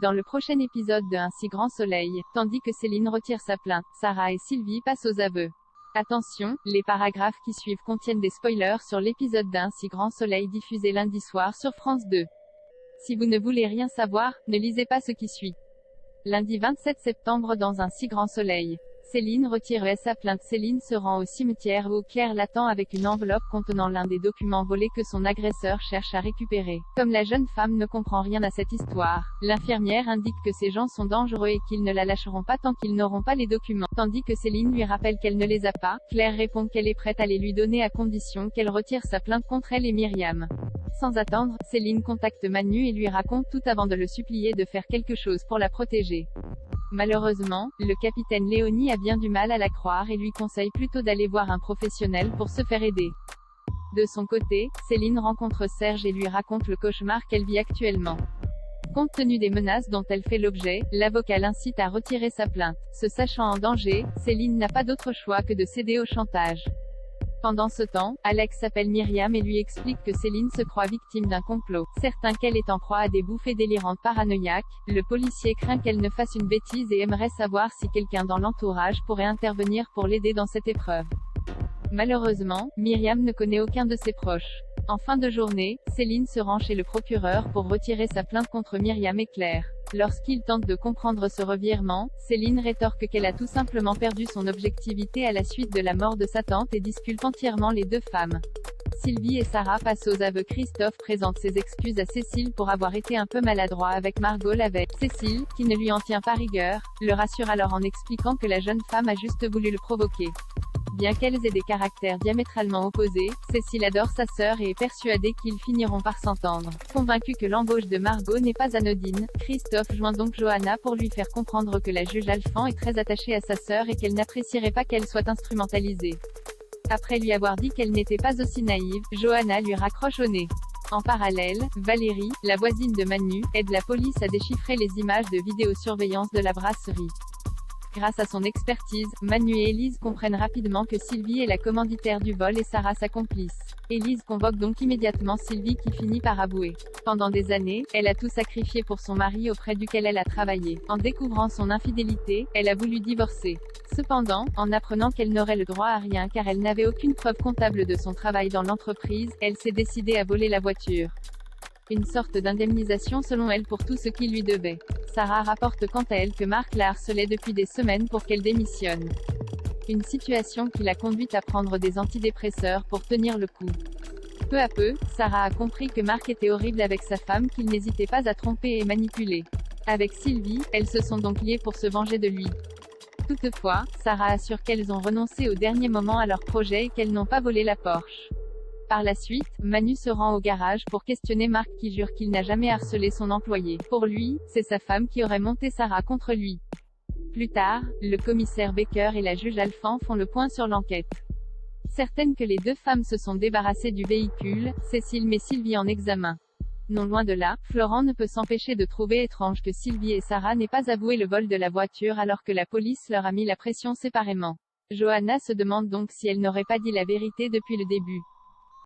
Dans le prochain épisode de Un si grand soleil, tandis que Céline retire sa plainte, Sarah et Sylvie passent aux aveux. Attention, les paragraphes qui suivent contiennent des spoilers sur l'épisode d'Un si grand soleil diffusé lundi soir sur France 2. Si vous ne voulez rien savoir, ne lisez pas ce qui suit. Lundi 27 septembre dans Un si grand soleil. Céline retire sa plainte. Céline se rend au cimetière où Claire l'attend avec une enveloppe contenant l'un des documents volés que son agresseur cherche à récupérer. Comme la jeune femme ne comprend rien à cette histoire, l'infirmière indique que ces gens sont dangereux et qu'ils ne la lâcheront pas tant qu'ils n'auront pas les documents. Tandis que Céline lui rappelle qu'elle ne les a pas, Claire répond qu'elle est prête à les lui donner à condition qu'elle retire sa plainte contre elle et Myriam. Sans attendre, Céline contacte Manu et lui raconte tout avant de le supplier de faire quelque chose pour la protéger. Malheureusement, le capitaine Léonie a bien du mal à la croire et lui conseille plutôt d'aller voir un professionnel pour se faire aider. De son côté, Céline rencontre Serge et lui raconte le cauchemar qu'elle vit actuellement. Compte tenu des menaces dont elle fait l'objet, l'avocat l'incite à retirer sa plainte. Se sachant en danger, Céline n'a pas d'autre choix que de céder au chantage. Pendant ce temps, Alex appelle Myriam et lui explique que Céline se croit victime d'un complot. Certain qu'elle est en proie à des bouffées délirantes paranoïaques, le policier craint qu'elle ne fasse une bêtise et aimerait savoir si quelqu'un dans l'entourage pourrait intervenir pour l'aider dans cette épreuve. Malheureusement, Myriam ne connaît aucun de ses proches. En fin de journée, Céline se rend chez le procureur pour retirer sa plainte contre Myriam et Claire. Lorsqu'il tente de comprendre ce revirement, Céline rétorque qu'elle a tout simplement perdu son objectivité à la suite de la mort de sa tante et disculpe entièrement les deux femmes. Sylvie et Sarah passent aux aveux. Christophe présente ses excuses à Cécile pour avoir été un peu maladroit avec Margot la veille. Cécile, qui ne lui en tient pas rigueur, le rassure alors en expliquant que la jeune femme a juste voulu le provoquer. Bien qu'elles aient des caractères diamétralement opposés, Cécile adore sa sœur et est persuadée qu'ils finiront par s'entendre. Convaincu que l'embauche de Margot n'est pas anodine, Christophe joint donc Johanna pour lui faire comprendre que la juge Alphand est très attachée à sa sœur et qu'elle n'apprécierait pas qu'elle soit instrumentalisée. Après lui avoir dit qu'elle n'était pas aussi naïve, Johanna lui raccroche au nez. En parallèle, Valérie, la voisine de Manu, aide la police à déchiffrer les images de vidéosurveillance de la brasserie. Grâce à son expertise, Manu et Élise comprennent rapidement que Sylvie est la commanditaire du vol et Sarah sa complice. Élise convoque donc immédiatement Sylvie qui finit par avouer. Pendant des années, elle a tout sacrifié pour son mari auprès duquel elle a travaillé. En découvrant son infidélité, elle a voulu divorcer. Cependant, en apprenant qu'elle n'aurait le droit à rien car elle n'avait aucune preuve comptable de son travail dans l'entreprise, elle s'est décidée à voler la voiture. Une sorte d'indemnisation selon elle pour tout ce qu'il lui devait. Sarah rapporte quant à elle que Marc la harcelait depuis des semaines pour qu'elle démissionne. Une situation qui l'a conduite à prendre des antidépresseurs pour tenir le coup. Peu à peu, Sarah a compris que Marc était horrible avec sa femme qu'il n'hésitait pas à tromper et manipuler. Avec Sylvie, elles se sont donc liées pour se venger de lui. Toutefois, Sarah assure qu'elles ont renoncé au dernier moment à leur projet et qu'elles n'ont pas volé la Porsche. Par la suite, Manu se rend au garage pour questionner Marc qui jure qu'il n'a jamais harcelé son employé. Pour lui, c'est sa femme qui aurait monté Sarah contre lui. Plus tard, le commissaire Baker et la juge Alphand font le point sur l'enquête. Certaines que les deux femmes se sont débarrassées du véhicule, Cécile met Sylvie en examen. Non loin de là, Florent ne peut s'empêcher de trouver étrange que Sylvie et Sarah n'aient pas avoué le vol de la voiture alors que la police leur a mis la pression séparément. Johanna se demande donc si elle n'aurait pas dit la vérité depuis le début.